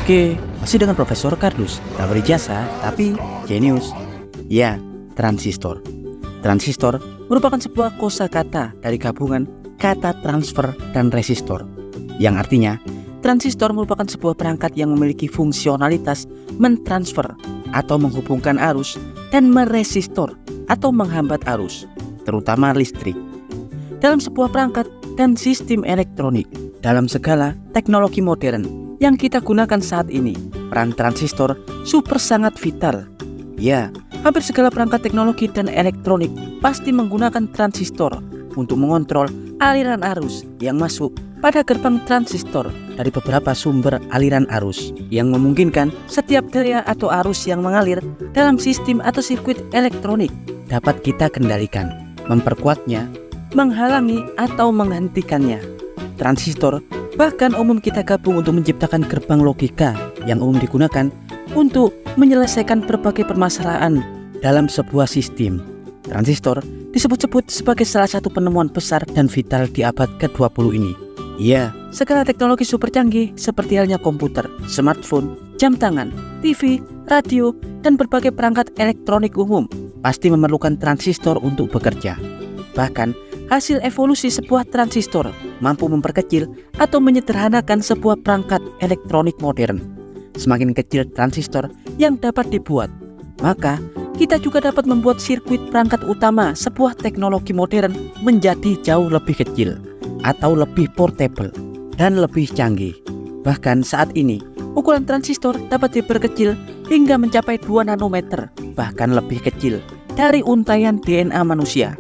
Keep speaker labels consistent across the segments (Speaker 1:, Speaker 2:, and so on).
Speaker 1: Oke, masih dengan Profesor Kardus. Tak berijazah, tapi jenius. Ya, transistor. Transistor merupakan sebuah kosakata dari gabungan kata transfer dan resistor. Yang artinya, transistor merupakan sebuah perangkat yang memiliki fungsionalitas mentransfer atau menghubungkan arus dan meresistor atau menghambat arus, terutama listrik. Dalam sebuah perangkat dan sistem elektronik, dalam segala teknologi modern yang kita gunakan saat ini, peran transistor super sangat vital. Ya, hampir segala perangkat teknologi dan elektronik pasti menggunakan transistor untuk mengontrol aliran arus yang masuk pada gerbang transistor dari beberapa sumber aliran arus yang memungkinkan setiap daya atau arus yang mengalir dalam sistem atau sirkuit elektronik dapat kita kendalikan, memperkuatnya, menghalangi atau menghentikannya. Transistor bahkan umum kita gabung untuk menciptakan gerbang logika yang umum digunakan untuk menyelesaikan berbagai permasalahan dalam sebuah sistem. Transistor disebut-sebut sebagai salah satu penemuan besar dan vital di abad ke-20 ini. Ya, segala teknologi super canggih seperti halnya komputer, smartphone, jam tangan, TV, radio, dan berbagai perangkat elektronik umum pasti memerlukan transistor untuk bekerja. Bahkan, hasil evolusi sebuah transistor mampu memperkecil atau menyederhanakan sebuah perangkat elektronik modern. Semakin kecil transistor yang dapat dibuat, maka kita juga dapat membuat sirkuit perangkat utama sebuah teknologi modern menjadi jauh lebih kecil atau lebih portable dan lebih canggih. Bahkan saat ini, ukuran transistor dapat diperkecil hingga mencapai 2 nanometer, bahkan lebih kecil dari untaian DNA manusia.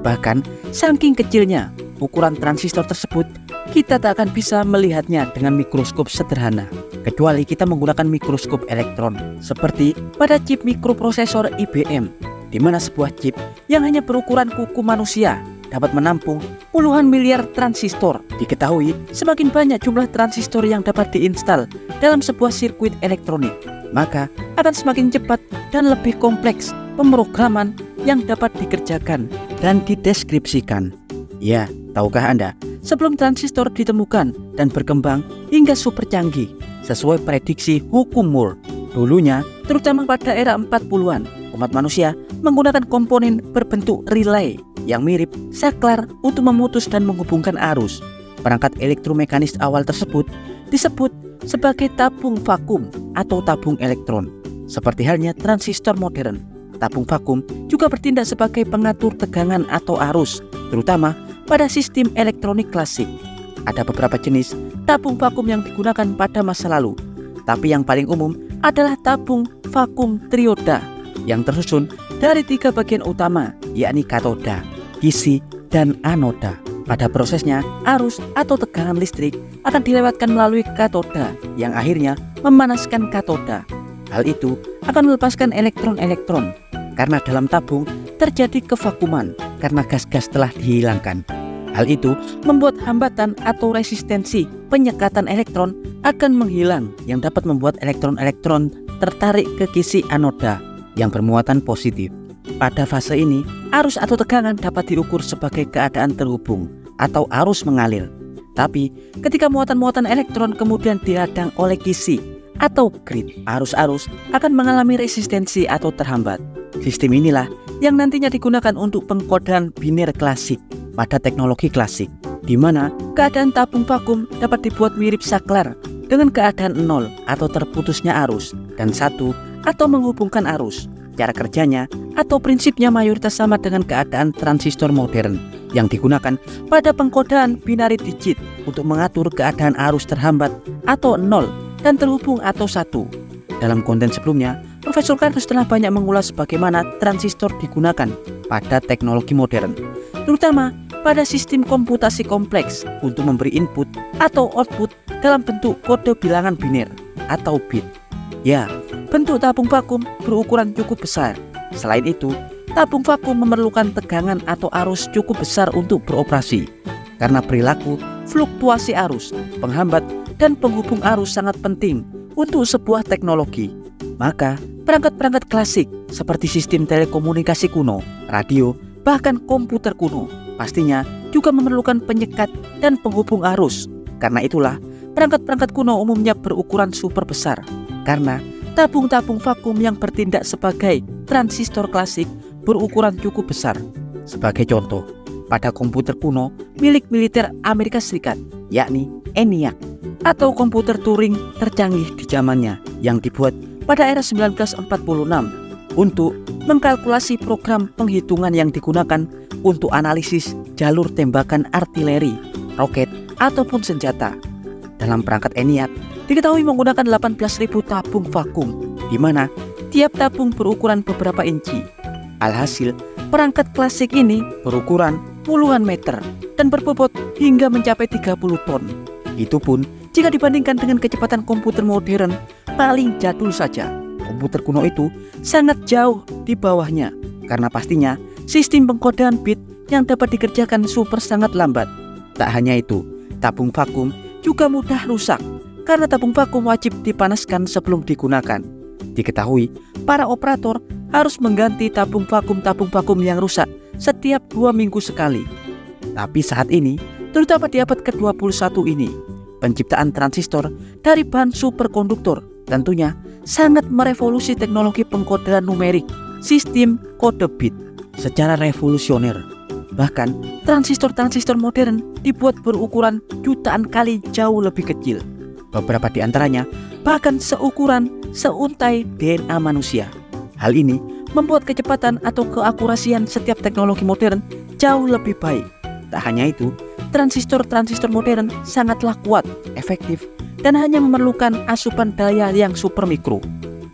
Speaker 1: Bahkan saking kecilnya ukuran transistor tersebut, kita tak akan bisa melihatnya dengan mikroskop sederhana, kecuali kita menggunakan mikroskop elektron seperti pada chip mikroprosesor IBM, di mana sebuah chip yang hanya berukuran kuku manusia dapat menampung puluhan miliar transistor. Diketahui semakin banyak jumlah transistor yang dapat diinstal dalam sebuah sirkuit elektronik, maka akan semakin cepat dan lebih kompleks pemrograman yang dapat dikerjakan dan dideskripsikan. Ya, tahukah Anda, sebelum transistor ditemukan dan berkembang hingga super canggih sesuai prediksi hukum Moore, dulunya terutama pada era 40-an, umat manusia menggunakan komponen berbentuk relay yang mirip saklar untuk memutus dan menghubungkan arus. Perangkat elektromekanis awal tersebut disebut sebagai tabung vakum atau tabung elektron. Seperti halnya transistor modern, tabung vakum juga bertindak sebagai pengatur tegangan atau arus, terutama pada sistem elektronik klasik. Ada beberapa jenis tabung vakum yang digunakan pada masa lalu, tapi yang paling umum adalah tabung vakum trioda yang tersusun dari 3 bagian utama, yakni katoda, isi, dan anoda. Pada prosesnya, arus atau tegangan listrik akan dilewatkan melalui katoda yang akhirnya memanaskan katoda. Hal itu akan melepaskan elektron-elektron karena dalam tabung terjadi kevakuman karena gas-gas telah dihilangkan. Hal itu membuat hambatan atau resistensi penyekatan elektron akan menghilang yang dapat membuat elektron-elektron tertarik ke kisi anoda yang bermuatan positif. Pada fase ini, arus atau tegangan dapat diukur sebagai keadaan terhubung atau arus mengalir. Tapi ketika muatan-muatan elektron kemudian dihadang oleh kisi atau grid, arus-arus akan mengalami resistensi atau terhambat. Sistem inilah yang nantinya digunakan untuk pengkodean biner klasik pada teknologi klasik, di mana keadaan tabung vakum dapat dibuat mirip saklar dengan keadaan 0 atau terputusnya arus dan 1 atau menghubungkan arus. Cara kerjanya atau prinsipnya mayoritas sama dengan keadaan transistor modern yang digunakan pada pengkodean binary digit untuk mengatur keadaan arus terhambat atau 0 dan terhubung atau 1. Dalam konten sebelumnya, Profesor Kardus telah banyak mengulas bagaimana transistor digunakan pada teknologi modern, terutama pada sistem komputasi kompleks untuk memberi input atau output dalam bentuk kode bilangan biner atau bit. Ya, bentuk tabung vakum berukuran cukup besar. Selain itu, tabung vakum memerlukan tegangan atau arus cukup besar untuk beroperasi. Karena perilaku fluktuasi arus, penghambat, dan penghubung arus sangat penting untuk sebuah teknologi. Maka, perangkat-perangkat klasik seperti sistem telekomunikasi kuno, radio, bahkan komputer kuno pastinya juga memerlukan penyekat dan penghubung arus. Karena itulah, perangkat-perangkat kuno umumnya berukuran super besar karena tabung-tabung vakum yang bertindak sebagai transistor klasik berukuran cukup besar. Sebagai contoh, pada komputer kuno milik militer Amerika Serikat, yakni ENIAC, atau komputer Turing tercanggih di zamannya yang dibuat pada era 1946 untuk mengkalkulasi program penghitungan yang digunakan untuk analisis jalur tembakan artileri, roket, ataupun senjata. Dalam perangkat ENIAC diketahui menggunakan 18.000 tabung vakum, di mana tiap tabung berukuran beberapa inci. Alhasil, perangkat klasik ini berukuran puluhan meter dan berbobot hingga mencapai 30 ton. Itu pun jika dibandingkan dengan kecepatan komputer modern paling jadul saja. Komputer kuno itu sangat jauh di bawahnya karena pastinya sistem pengkodaan bit yang dapat dikerjakan super sangat lambat. Tak hanya itu, tabung vakum juga mudah rusak karena tabung vakum wajib dipanaskan sebelum digunakan. Diketahui, para operator harus mengganti tabung vakum yang rusak setiap 2 minggu sekali. Tapi saat ini, terutama di abad ke-21 ini, penciptaan transistor dari bahan superkonduktor tentunya sangat merevolusi teknologi pengkodean numerik, sistem kode bit secara revolusioner. Bahkan, transistor-transistor modern dibuat berukuran jutaan kali jauh lebih kecil. Beberapa di antaranya bahkan seukuran seuntai DNA manusia. Hal ini membuat kecepatan atau keakurasian setiap teknologi modern jauh lebih baik. Tak hanya itu, transistor-transistor modern sangatlah kuat, efektif, dan hanya memerlukan asupan daya yang super mikro.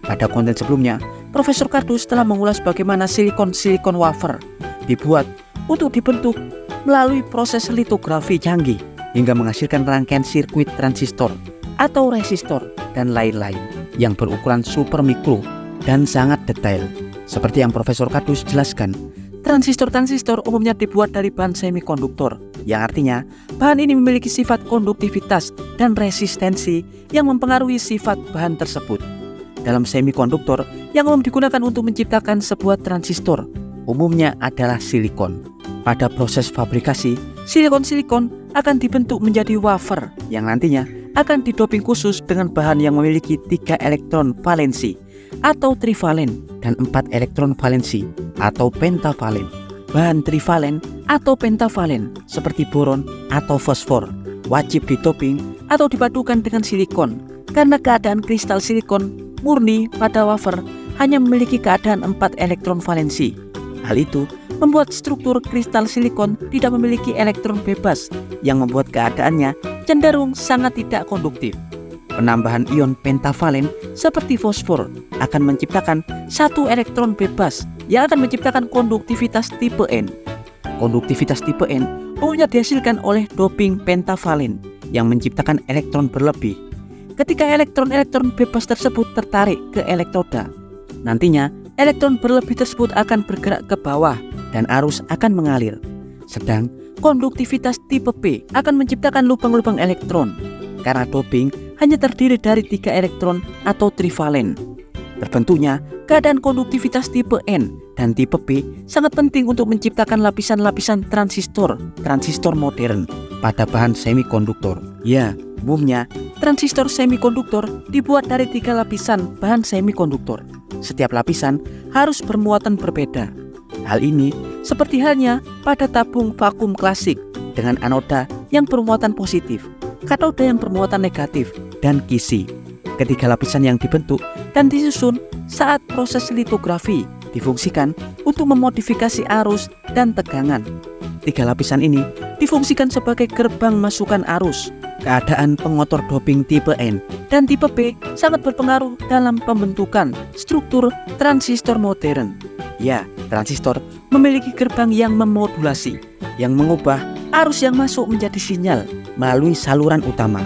Speaker 1: Pada konten sebelumnya, Profesor Kardus telah mengulas bagaimana silikon wafer dibuat untuk dibentuk melalui proses litografi canggih hingga menghasilkan rangkaian sirkuit transistor atau resistor dan lain-lain yang berukuran super mikro dan sangat detail. Seperti yang Profesor Kardus jelaskan, transistor-transistor umumnya dibuat dari bahan semikonduktor, yang artinya bahan ini memiliki sifat konduktivitas dan resistensi yang mempengaruhi sifat bahan tersebut. Dalam semikonduktor yang umum digunakan untuk menciptakan sebuah transistor, umumnya adalah silikon. Pada proses fabrikasi, silikon-silikon akan dibentuk menjadi wafer yang nantinya akan didoping khusus dengan bahan yang memiliki 3 elektron valensi atau trivalen dan 4 elektron valensi atau pentavalen. Bahan trivalen atau pentavalen seperti boron atau fosfor wajib ditoping atau dipadukan dengan silikon karena keadaan kristal silikon murni pada wafer hanya memiliki keadaan 4 elektron valensi. Hal itu membuat struktur kristal silikon tidak memiliki elektron bebas yang membuat keadaannya cenderung sangat tidak konduktif. Penambahan ion pentavalen seperti fosfor akan menciptakan 1 elektron bebas yang akan menciptakan konduktivitas tipe N. Konduktivitas tipe N umumnya dihasilkan oleh doping pentavalen yang menciptakan elektron berlebih. Ketika elektron-elektron bebas tersebut tertarik ke elektroda, nantinya elektron berlebih tersebut akan bergerak ke bawah dan arus akan mengalir. Sedang konduktivitas tipe P akan menciptakan lubang-lubang elektron karena doping hanya terdiri dari 3 elektron atau trivalen. Terbentuknya keadaan konduktivitas tipe N dan tipe P sangat penting untuk menciptakan lapisan-lapisan transistor modern pada bahan semikonduktor. Ya, umumnya transistor semikonduktor dibuat dari 3 lapisan bahan semikonduktor. Setiap lapisan harus bermuatan berbeda. Hal ini seperti halnya pada tabung vakum klasik dengan anoda yang bermuatan positif, katoda yang bermuatan negatif, dan kisi. Ketiga lapisan yang dibentuk dan disusun saat proses litografi difungsikan untuk memodifikasi arus dan tegangan. 3 lapisan ini difungsikan sebagai gerbang masukan arus. Keadaan pengotor doping tipe N dan tipe P sangat berpengaruh dalam pembentukan struktur transistor modern. Ya, transistor memiliki gerbang yang memodulasi, yang mengubah arus yang masuk menjadi sinyal melalui saluran utama.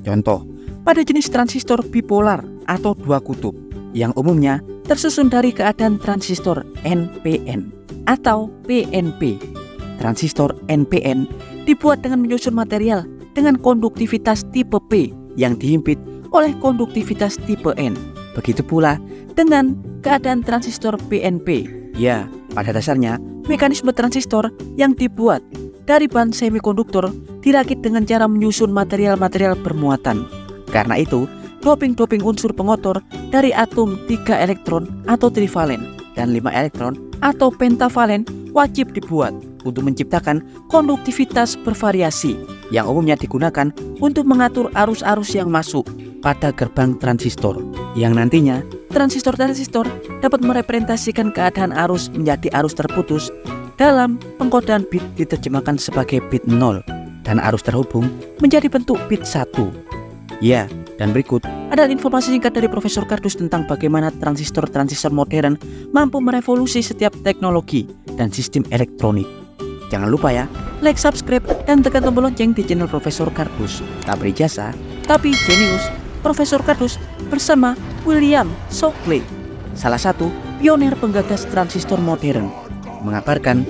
Speaker 1: Contoh, pada jenis transistor bipolar atau 2 kutub yang umumnya tersusun dari keadaan transistor NPN atau PNP. Transistor NPN dibuat dengan menyusun material dengan konduktivitas tipe P yang dihimpit oleh konduktivitas tipe N. Begitu pula dengan keadaan transistor PNP. Ya, pada dasarnya mekanisme transistor yang dibuat dari bahan semikonduktor dirakit dengan cara menyusun material-material bermuatan. Karena itu, doping-doping unsur pengotor dari atom 3 elektron atau trivalen dan 5 elektron atau pentavalen wajib dibuat untuk menciptakan konduktivitas bervariasi yang umumnya digunakan untuk mengatur arus-arus yang masuk pada gerbang transistor, yang nantinya transistor-transistor dapat merepresentasikan keadaan arus menjadi arus terputus. Dalam pengkodean bit diterjemahkan sebagai bit 0 dan arus terhubung menjadi bentuk bit 1. Ya, dan berikut adalah informasi singkat dari Profesor Kardus tentang bagaimana transistor-transistor modern mampu merevolusi setiap teknologi dan sistem elektronik. Jangan lupa ya, like, subscribe, dan tekan tombol lonceng di channel Profesor Kardus. Tak berijasa, tapi jenius. Profesor Kardus bersama William Shockley, salah satu pionir penggagas transistor modern, mengabarkan.